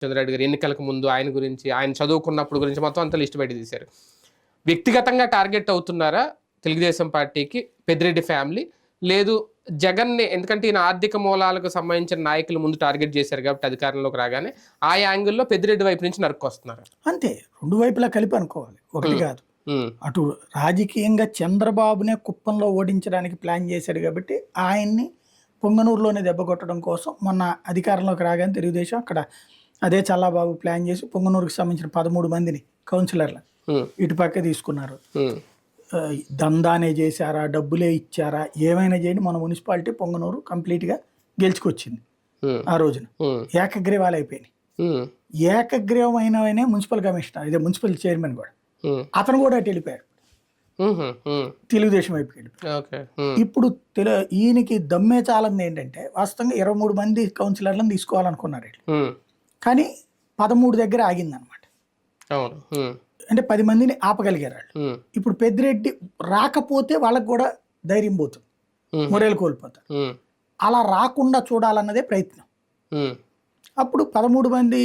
చంద్రరెడ్డి గారు ఎన్నికలకు ముందు ఆయన గురించి, ఆయన చదువుకున్నప్పుడు గురించి మొత్తం అంతా లిస్ట్ బయట తీశారు. వ్యక్తిగతంగా టార్గెట్ అవుతున్నారా తెలుగుదేశం పార్టీకి పెద్దిరెడ్డి ఫ్యామిలీ? లేదు జగన్‌ని, ఎందుకంటే ఈయన ఆర్థిక మూలాలకు సంబంధించిన నాయకులు ముందు టార్గెట్ చేశారు కాబట్టి అధికారంలోకి రాగానే ఆ యాంగిల్‌లో పెద్దిరెడ్డి వైపు నుంచి నరుక్కొస్తున్నారు. అంతే, రెండు వైపులా కలిపి అనుకోవాలి, ఒకటి కాదు. అటు రాజకీయంగా చంద్రబాబునే కుప్పంలో ఓడించడానికి ప్లాన్ చేశాడు కాబట్టి ఆయన్ని పొంగనూరులోనే దెబ్బ కొట్టడం కోసం మొన్న అధికారంలోకి రాగానే తెలుగుదేశం అక్కడ అదే చల్లాబాబు ప్లాన్ చేసి పొంగనూరుకి సంబంధించిన 13 మందిని కౌన్సిలర్లు ఇటుపక్క తీసుకున్నారు. దందానే చేశారా, డబ్బులే ఇచ్చారా, ఏమైనా చేయండి మన మున్సిపాలిటీ పొంగనూరు కంప్లీట్గా గెలుచుకొచ్చింది. ఆ రోజున ఏకగ్రీవాలు అయిపోయినాయి. ఏకగ్రీవం అయినవనే మున్సిపల్ కమిషనర్, ఇదే మున్సిపల్ చైర్మన్ కూడా, అతను కూడా అటు వెళ్ళిపోయాడు, తెలుగుదేశం వైపుకి వెళ్ళిపోయాడు. ఇప్పుడు ఈయనకి దమ్మే చాలంది ఏంటంటే వాస్తవంగా 23 మంది కౌన్సిలర్లను తీసుకోవాలనుకున్నారు, కానీ 13 దగ్గర ఆగిందనమాట. అంటే 10 మందిని ఆపగలిగారు వాళ్ళు. ఇప్పుడు పెద్దిరెడ్డి రాకపోతే వాళ్ళకు కూడా ధైర్యం పోతుంది, మొరేలు కోల్పోతారు. అలా రాకుండా చూడాలన్నదే ప్రయత్నం. అప్పుడు 13 మంది